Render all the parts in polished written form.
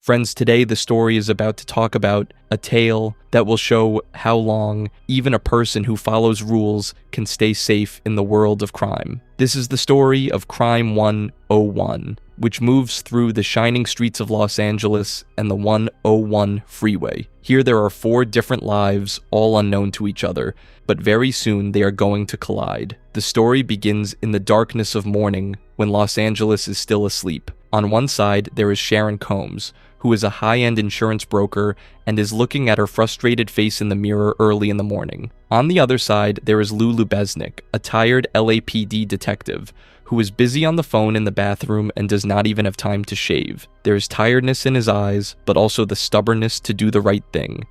Friends, today the story is about to talk about a tale that will show how long even a person who follows rules can stay safe in the world of crime. This is the story of Crime 101, which moves through the shining streets of Los Angeles and the 101 freeway. Here there are 4 different lives, all unknown to each other, but very soon they are going to collide. The story begins in the darkness of morning when Los Angeles is still asleep. On one side, there is Sharon Combs, who is a high-end insurance broker and is looking at her frustrated face in the mirror early in the morning. On the other side, there is Lou Lubeznik, a tired LAPD detective, who is busy on the phone in the bathroom and does not even have time to shave. There is tiredness in his eyes, but also the stubbornness to do the right thing.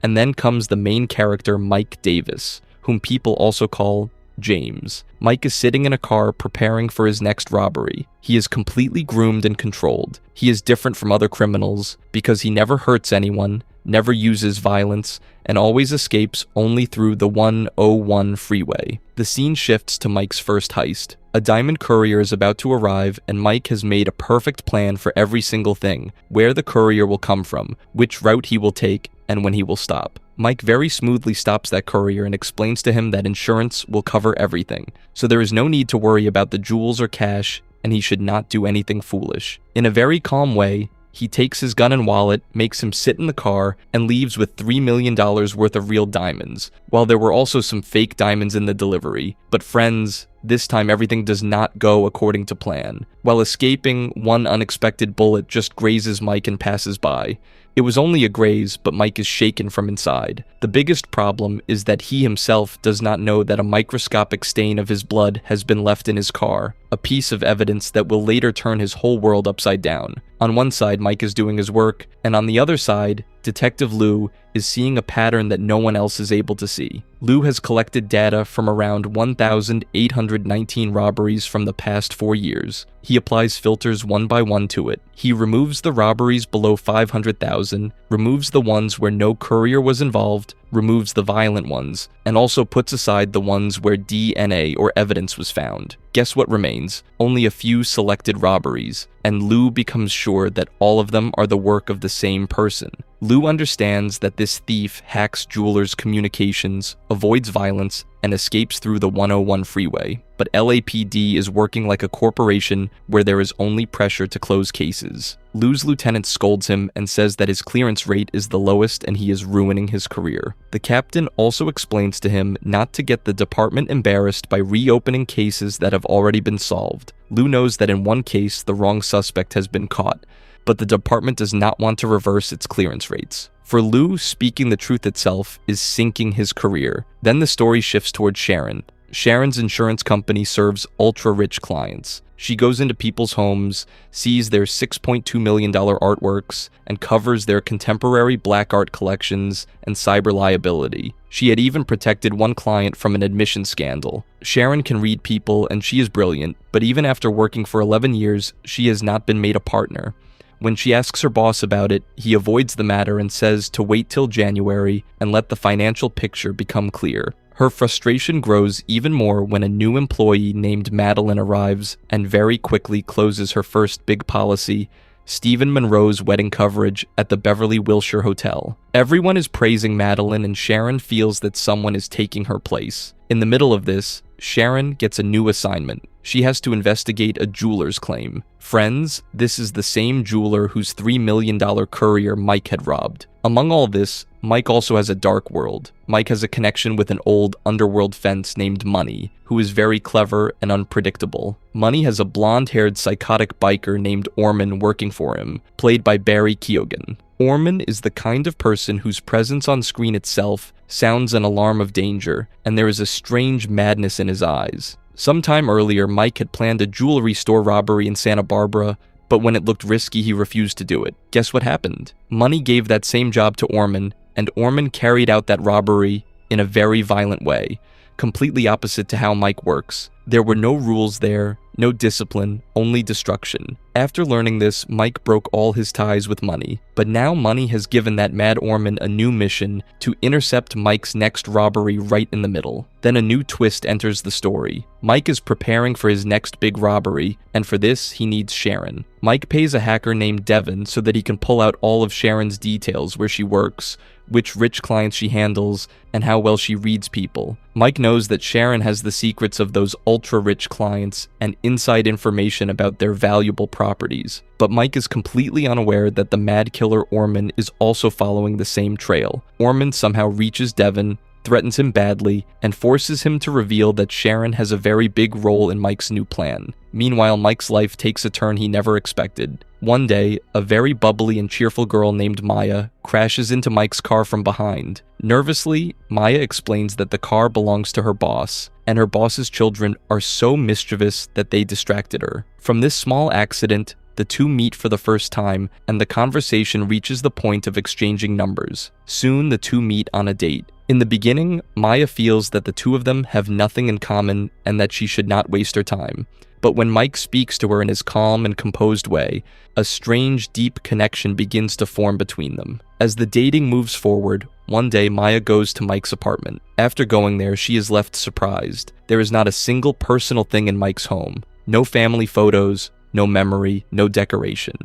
And then comes the main character, Mike Davis, whom people also call James. Mike is sitting in a car preparing for his next robbery. He is completely groomed and controlled. He is different from other criminals because he never hurts anyone, never uses violence, and always escapes only through the 101 freeway. The scene shifts to Mike's first heist. A diamond courier is about to arrive, and Mike has made a perfect plan for every single thing: where the courier will come from, which route he will take, and when he will stop. Mike very smoothly stops that courier and explains to him that insurance will cover everything, so there is no need to worry about the jewels or cash, and he should not do anything foolish. In a very calm way, he takes his gun and wallet, makes him sit in the car, and leaves with $3 million worth of real diamonds, while there were also some fake diamonds in the delivery. But friends, this time everything does not go according to plan. While escaping, one unexpected bullet just grazes Mike and passes by. It was only a graze, but Mike is shaken from inside. The biggest problem is that he himself does not know that a microscopic stain of his blood has been left in his car, a piece of evidence that will later turn his whole world upside down. On one side, Mike is doing his work, and on the other side, Detective Lou is seeing a pattern that no one else is able to see. Lou has collected data from around 1,819 robberies from the past 4 years. He applies filters one by one to it. He removes the robberies below 500,000, removes the ones where no courier was involved, removes the violent ones, and also puts aside the ones where DNA or evidence was found. Guess what remains? Only a few selected robberies, and Lou becomes sure that all of them are the work of the same person. Lou understands that this thief hacks jewelers' communications, avoids violence, and escapes through the 101 freeway. But LAPD is working like a corporation where there is only pressure to close cases. Lou's lieutenant scolds him and says that his clearance rate is the lowest and he is ruining his career. The captain also explains to him not to get the department embarrassed by reopening cases that have already been solved. Lou knows that in one case the wrong suspect has been caught, but the department does not want to reverse its clearance rates. For Lou, speaking the truth itself is sinking his career. Then the story shifts towards Sharon. Sharon's insurance company serves ultra-rich clients. She goes into people's homes, sees their $6.2 million artworks, and covers their contemporary black art collections and cyber liability. She had even protected one client from an admission scandal. Sharon can read people and she is brilliant, but even after working for 11 years, she has not been made a partner. When she asks her boss about it, he avoids the matter and says to wait till January and let the financial picture become clear. Her frustration grows even more when a new employee named Madeline arrives and very quickly closes her first big policy, Stephen Monroe's wedding coverage at the Beverly Wilshire Hotel. Everyone is praising Madeline and Sharon feels that someone is taking her place. In the middle of this, Sharon gets a new assignment. She has to investigate a jeweler's claim. Friends, this is the same jeweler whose $3 million courier Mike had robbed. Among all this, Mike also has a dark world. Mike has a connection with an old underworld fence named Money, who is very clever and unpredictable. Money has a blonde-haired psychotic biker named Orman working for him, played by Barry Keoghan. Orman is the kind of person whose presence on screen itself sounds an alarm of danger, and there is a strange madness in his eyes. Sometime earlier, Mike had planned a jewelry store robbery in Santa Barbara, but when it looked risky, he refused to do it. Guess what happened? Money gave that same job to Orman, and Orman carried out that robbery in a very violent way, completely opposite to how Mike works. There were no rules there, no discipline, only destruction. After learning this, Mike broke all his ties with Money. But now Money has given that Mad Orman a new mission to intercept Mike's next robbery right in the middle. Then a new twist enters the story. Mike is preparing for his next big robbery, and for this, he needs Sharon. Mike pays a hacker named Devin so that he can pull out all of Sharon's details, where she works, which rich clients she handles, and how well she reads people. Mike knows that Sharon has the secrets of those ultra-rich clients and inside information about their valuable properties. But Mike is completely unaware that the mad killer Orman is also following the same trail. Orman somehow reaches Devin, threatens him badly, and forces him to reveal that Sharon has a very big role in Mike's new plan. Meanwhile, Mike's life takes a turn he never expected. One day, a very bubbly and cheerful girl named Maya crashes into Mike's car from behind. Nervously, Maya explains that the car belongs to her boss, and her boss's children are so mischievous that they distracted her. From this small accident, the two meet for the first time, and the conversation reaches the point of exchanging numbers. Soon, the two meet on a date. In the beginning, Maya feels that the two of them have nothing in common and that she should not waste her time. But when Mike speaks to her in his calm and composed way, a strange, deep connection begins to form between them. As the dating moves forward, one day Maya goes to Mike's apartment. After going there, she is left surprised. There is not a single personal thing in Mike's home. No family photos, no memory, no decoration.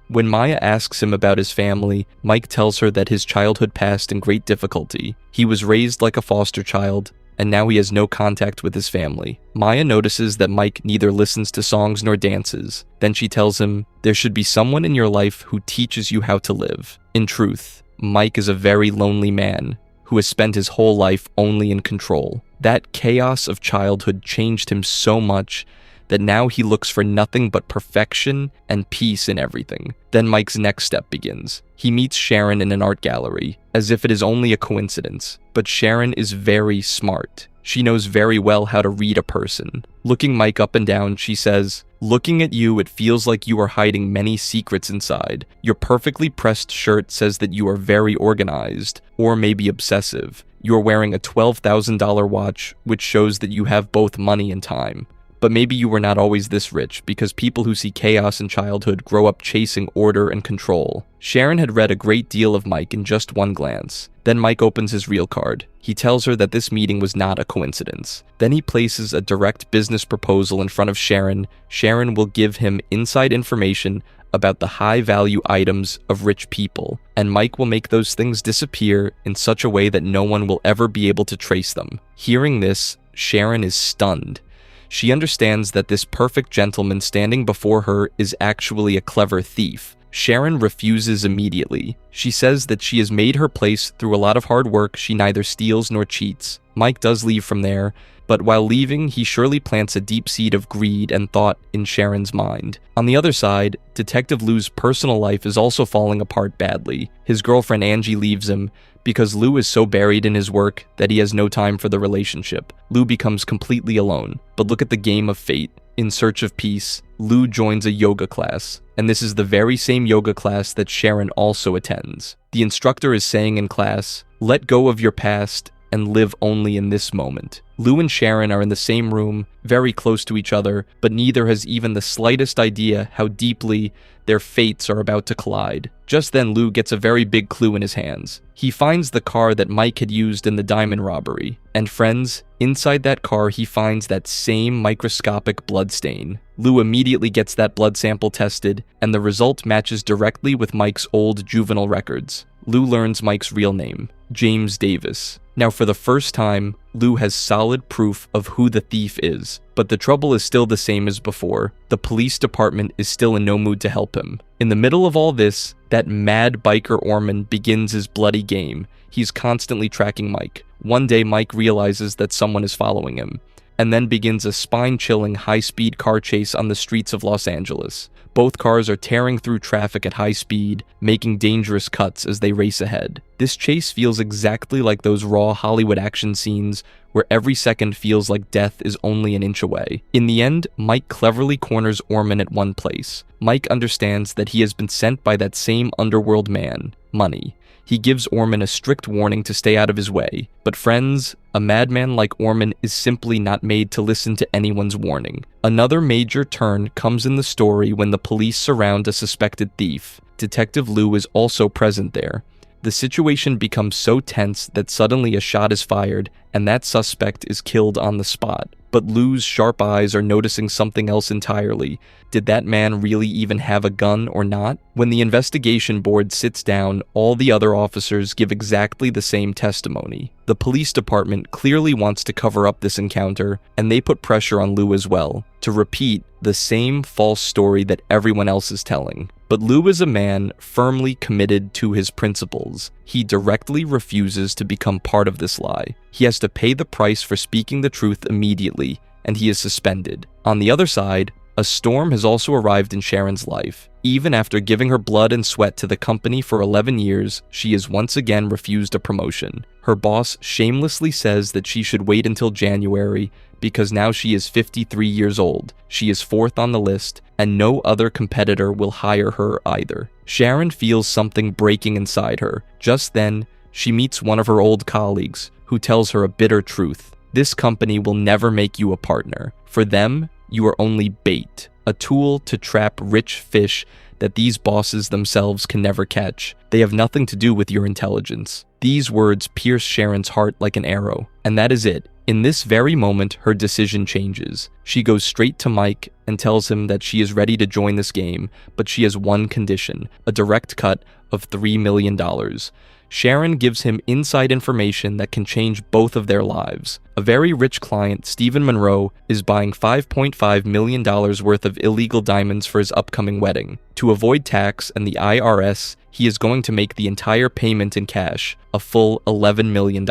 When Maya asks him about his family, Mike tells her that his childhood passed in great difficulty. He was raised like a foster child, and now he has no contact with his family. Maya notices that Mike neither listens to songs nor dances. Then she tells him, "There should be someone in your life who teaches you how to live." In truth, Mike is a very lonely man who has spent his whole life only in control. That chaos of childhood changed him so much that now he looks for nothing but perfection and peace in everything. Then Mike's next step begins. He meets Sharon in an art gallery, as if it is only a coincidence. But Sharon is very smart. She knows very well how to read a person. Looking Mike up and down, she says, "Looking at you, it feels like you are hiding many secrets inside. Your perfectly pressed shirt says that you are very organized, or maybe obsessive. You are wearing a $12,000 watch, which shows that you have both money and time. But maybe you were not always this rich, because people who see chaos in childhood grow up chasing order and control." Sharon had read a great deal of Mike in just one glance. Then Mike opens his real card. He tells her that this meeting was not a coincidence. Then he places a direct business proposal in front of Sharon. Sharon will give him inside information about the high-value items of rich people, and Mike will make those things disappear in such a way that no one will ever be able to trace them. Hearing this, Sharon is stunned. She understands that this perfect gentleman standing before her is actually a clever thief. Sharon refuses immediately. She says that she has made her place through a lot of hard work. She neither steals nor cheats. Mike does leave from there, but while leaving, he surely plants a deep seed of greed and thought in Sharon's mind. On the other side, Detective Lou's personal life is also falling apart badly. His girlfriend Angie leaves him because Lou is so buried in his work that he has no time for the relationship. Lou becomes completely alone. But look at the game of fate. In search of peace, Lou joins a yoga class, and this is the very same yoga class that Sharon also attends. The instructor is saying in class, "Let go of your past and live only in this moment." Lou and Sharon are in the same room, very close to each other, but neither has even the slightest idea how deeply their fates are about to collide. Just then, Lou gets a very big clue in his hands. He finds the car that Mike had used in the diamond robbery. And friends, inside that car, he finds that same microscopic blood stain. Lou immediately gets that blood sample tested, and the result matches directly with Mike's old juvenile records. Lou learns Mike's real name, James Davis. Now, for the first time, Lou has solid proof of who the thief is, but the trouble is still the same as before. The police department is still in no mood to help him. In the middle of all this, that mad biker Orman begins his bloody game. He's constantly tracking Mike. One day, Mike realizes that someone is following him, and then begins a spine-chilling high-speed car chase on the streets of Los Angeles. Both cars are tearing through traffic at high speed, making dangerous cuts as they race ahead. This chase feels exactly like those raw Hollywood action scenes where every second feels like death is only an inch away. In the end, Mike cleverly corners Orman at one place. Mike understands that he has been sent by that same underworld man, Money. He gives Orman a strict warning to stay out of his way. But friends, a madman like Orman is simply not made to listen to anyone's warning. Another major turn comes in the story when the police surround a suspected thief. Detective Lou is also present there. The situation becomes so tense that suddenly a shot is fired, and that suspect is killed on the spot. But Lou's sharp eyes are noticing something else entirely. Did that man really even have a gun or not? When the investigation board sits down, all the other officers give exactly the same testimony. The police department clearly wants to cover up this encounter, and they put pressure on Lou as well, to repeat the same false story that everyone else is telling. But Lou is a man firmly committed to his principles. He directly refuses to become part of this lie. He has to pay the price for speaking the truth immediately, and he is suspended. On the other side, a storm has also arrived in Sharon's life. Even after giving her blood and sweat to the company for 11 years, she is once again refused a promotion. Her boss shamelessly says that she should wait until January because now she is 53 years old. She is fourth on the list, and no other competitor will hire her either. Sharon feels something breaking inside her. Just then, she meets one of her old colleagues, who tells her a bitter truth. This company will never make you a partner. For them, you are only bait, a tool to trap rich fish that these bosses themselves can never catch. They have nothing to do with your intelligence. These words pierce Sharon's heart like an arrow, and that is it. In this very moment, her decision changes. She goes straight to Mike and tells him that she is ready to join this game, but she has one condition, a direct cut of $3 million. Sharon gives him inside information that can change both of their lives. A very rich client, Stephen Monroe, is buying $5.5 million worth of illegal diamonds for his upcoming wedding. To avoid tax and the IRS, he is going to make the entire payment in cash, a full $11 million.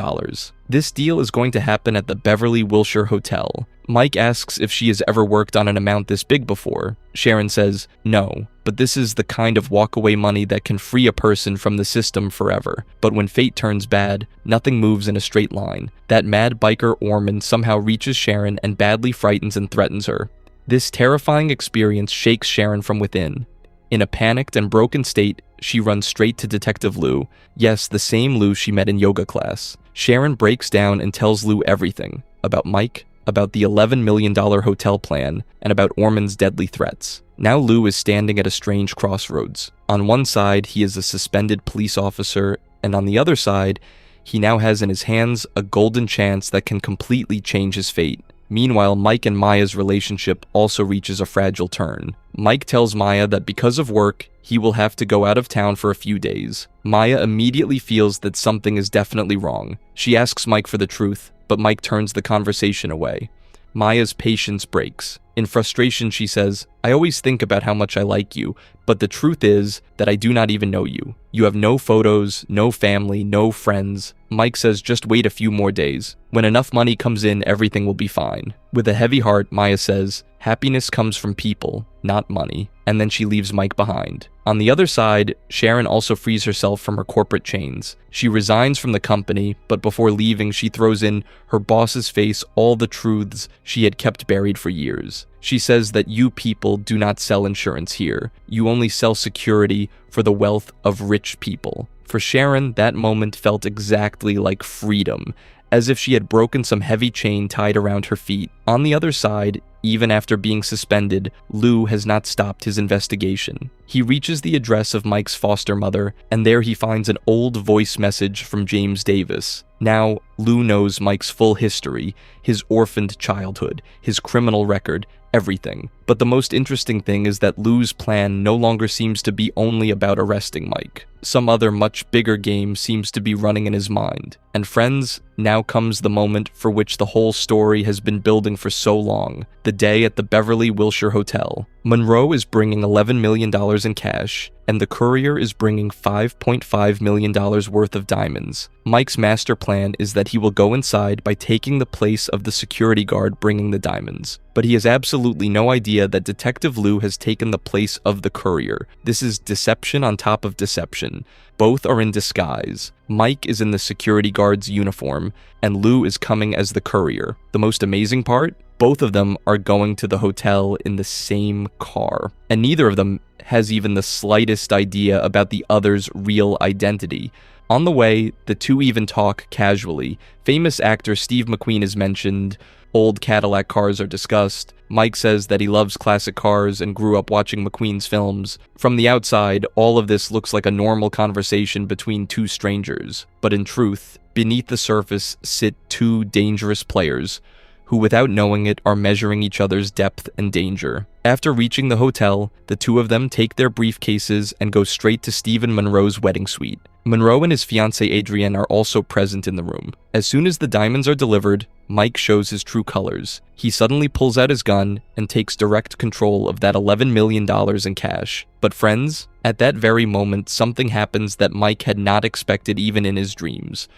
This deal is going to happen at the Beverly Wilshire Hotel. Mike asks if she has ever worked on an amount this big before. Sharon says, no, but this is the kind of walkaway money that can free a person from the system forever. But when fate turns bad, nothing moves in a straight line. That mad biker Orman somehow reaches Sharon and badly frightens and threatens her. This terrifying experience shakes Sharon from within. In a panicked and broken state, she runs straight to Detective Lou. Yes, the same Lou she met in yoga class. Sharon breaks down and tells Lou everything about Mike, about the $11 million hotel plan, and about Orman's deadly threats. Now Lou is standing at a strange crossroads. On one side, he is a suspended police officer, and on the other side, he now has in his hands a golden chance that can completely change his fate. Meanwhile, Mike and Maya's relationship also reaches a fragile turn. Mike tells Maya that because of work, he will have to go out of town for a few days. Maya immediately feels that something is definitely wrong. She asks Mike for the truth, but Mike turns the conversation away. Maya's patience breaks. In frustration, she says, I always think about how much I like you, but the truth is that I do not even know you. You have no photos, no family, no friends. Mike says just wait a few more days. When enough money comes in, everything will be fine. With a heavy heart, Maya says, happiness comes from people, not money. And then she leaves Mike behind. On the other side, Sharon also frees herself from her corporate chains. She resigns from the company, but before leaving, she throws in her boss's face all the truths she had kept buried for years. She says that you people do not sell insurance here. You only sell security for the wealth of rich people. For Sharon, that moment felt exactly like freedom, as if she had broken some heavy chain tied around her feet. On the other side, even after being suspended, Lou has not stopped his investigation. He reaches the address of Mike's foster mother, and there he finds an old voice message from James Davis. Now, Lou knows Mike's full history, his orphaned childhood, his criminal record, everything. But the most interesting thing is that Lou's plan no longer seems to be only about arresting Mike. Some other much bigger game seems to be running in his mind. And friends, now comes the moment for which the whole story has been building for so long. The day at the Beverly Wilshire Hotel. Monroe is bringing $11 million in cash, and the courier is bringing $5.5 million worth of diamonds. Mike's master plan is that he will go inside by taking the place of the security guard bringing the diamonds. But he has absolutely no idea that Detective Lou has taken the place of the courier. This is deception on top of deception. Both are in disguise. Mike is in the security guard's uniform, and Lou is coming as the courier. The most amazing part? Both of them are going to the hotel in the same car, and neither of them has even the slightest idea about the other's real identity. On the way, the two even talk casually. Famous actor Steve McQueen is mentioned. Old Cadillac cars are discussed. Mike says that he loves classic cars and grew up watching McQueen's films. From the outside, all of this looks like a normal conversation between two strangers. But in truth, beneath the surface sit two dangerous players who, without knowing it, are measuring each other's depth and danger. After reaching the hotel, the two of them take their briefcases and go straight to Stephen Monroe's wedding suite. Monroe and his fiancée Adrienne are also present in the room. As soon as the diamonds are delivered, Mike shows his true colors. He suddenly pulls out his gun and takes direct control of that $11 million in cash. But friends, at that very moment, something happens that Mike had not expected even in his dreams.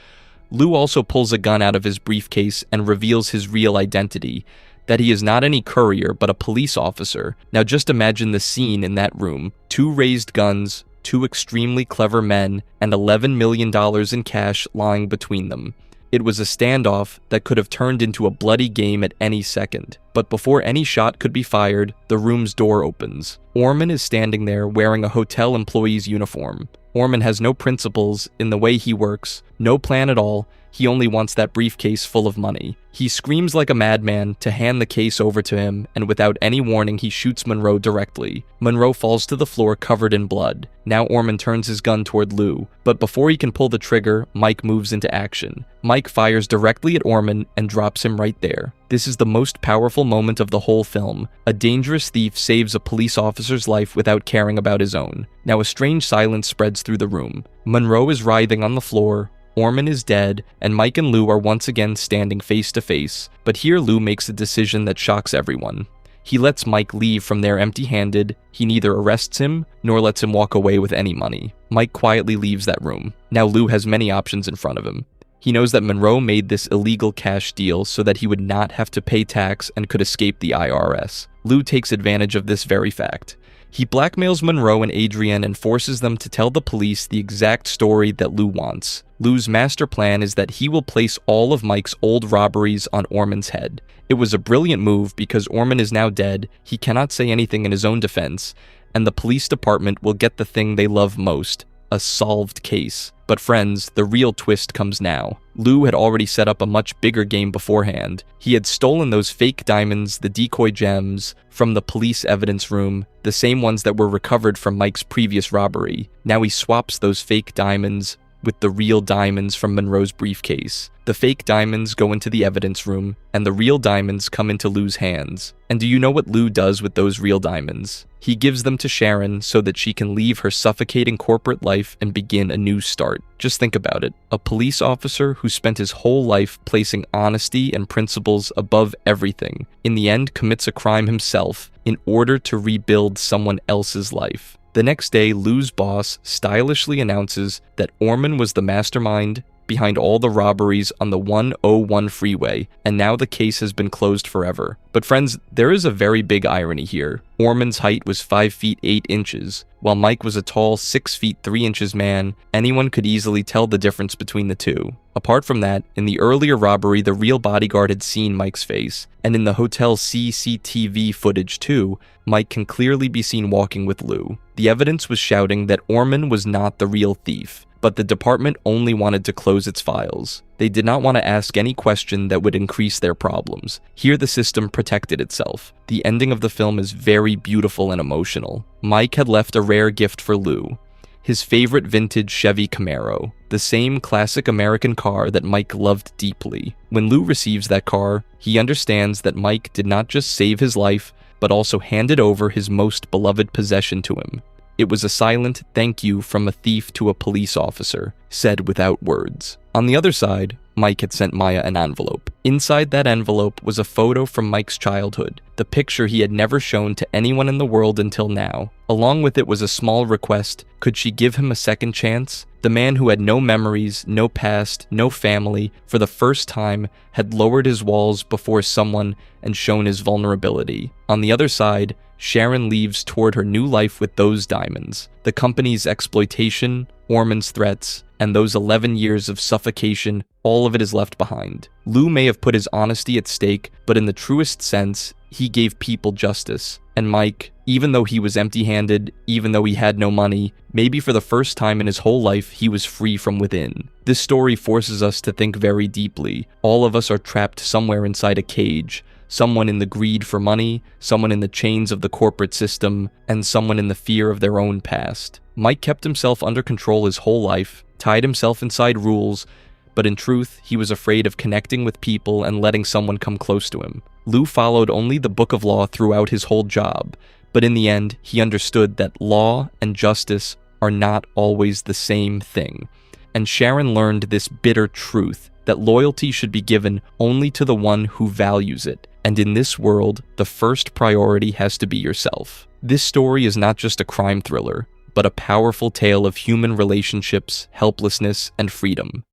Lou also pulls a gun out of his briefcase and reveals his real identity, that he is not any courier but a police officer. Now just imagine the scene in that room. Two raised guns, two extremely clever men, and $11 million in cash lying between them. It was a standoff that could have turned into a bloody game at any second. But before any shot could be fired, the room's door opens. Orman is standing there wearing a hotel employee's uniform. Orman has no principles in the way he works, no plan at all. He only wants that briefcase full of money. He screams like a madman to hand the case over to him, and without any warning, he shoots Monroe directly. Monroe falls to the floor covered in blood. Now Orman turns his gun toward Lou, but before he can pull the trigger, Mike moves into action. Mike fires directly at Orman and drops him right there. This is the most powerful moment of the whole film. A dangerous thief saves a police officer's life without caring about his own. Now a strange silence spreads through the room. Monroe is writhing on the floor, Orman is dead, and Mike and Lou are once again standing face to face. But here Lou makes a decision that shocks everyone. He lets Mike leave from there empty-handed. He neither arrests him, nor lets him walk away with any money. Mike quietly leaves that room. Now Lou has many options in front of him. He knows that Monroe made this illegal cash deal so that he would not have to pay tax and could escape the IRS. Lou takes advantage of this very fact. He blackmails Monroe and Adrienne and forces them to tell the police the exact story that Lou wants. Lou's master plan is that he will place all of Mike's old robberies on Orman's head. It was a brilliant move because Orman is now dead, he cannot say anything in his own defense, and the police department will get the thing they love most, a solved case. But friends, the real twist comes now. Lou had already set up a much bigger game beforehand. He had stolen those fake diamonds, the decoy gems, from the police evidence room, the same ones that were recovered from Mike's previous robbery. Now he swaps those fake diamonds with the real diamonds from Monroe's briefcase. The fake diamonds go into the evidence room, and the real diamonds come into Lou's hands. And do you know what Lou does with those real diamonds? He gives them to Sharon so that she can leave her suffocating corporate life and begin a new start. Just think about it. A police officer who spent his whole life placing honesty and principles above everything, in the end commits a crime himself in order to rebuild someone else's life. The next day, Lou's boss stylishly announces that Orman was the mastermind behind all the robberies on the 101 freeway, and now the case has been closed forever. But friends, there is a very big irony here. Orman's height was 5 feet 8 inches, while Mike was a tall 6 feet 3 inches man. Anyone could easily tell the difference between the two. Apart from that, in the earlier robbery, the real bodyguard had seen Mike's face, and in the hotel CCTV footage too, Mike can clearly be seen walking with Lou. The evidence was shouting that Orman was not the real thief, but the department only wanted to close its files. They did not want to ask any question that would increase their problems. Here the system protected itself. The ending of the film is very beautiful and emotional. Mike had left a rare gift for Lou, his favorite vintage Chevy Camaro, the same classic American car that Mike loved deeply. When Lou receives that car, he understands that Mike did not just save his life, but also handed over his most beloved possession to him. It was a silent thank you from a thief to a police officer, said without words. On the other side, Mike had sent Maya an envelope. Inside that envelope was a photo from Mike's childhood, the picture he had never shown to anyone in the world until now. Along with it was a small request. Could she give him a second chance? The man who had no memories, no past, no family, for the first time, had lowered his walls before someone and shown his vulnerability. On the other side, Sharon leaves toward her new life with those diamonds. The company's exploitation, Orman's threats, and those 11 years of suffocation all of it is left behind. Lou may have put his honesty at stake, but in the truest sense, he gave people justice. And Mike, even though he was empty-handed, even though he had no money, maybe for the first time in his whole life, he was free from within. This story forces us to think very deeply. All of us are trapped somewhere inside a cage. Someone in the greed for money, someone in the chains of the corporate system, and someone in the fear of their own past. Mike kept himself under control his whole life, tied himself inside rules, but in truth, he was afraid of connecting with people and letting someone come close to him. Lou followed only the book of law throughout his whole job, but in the end, he understood that law and justice are not always the same thing. And Sharon learned this bitter truth, that loyalty should be given only to the one who values it. And in this world, the first priority has to be yourself. This story is not just a crime thriller, but a powerful tale of human relationships, helplessness, and freedom.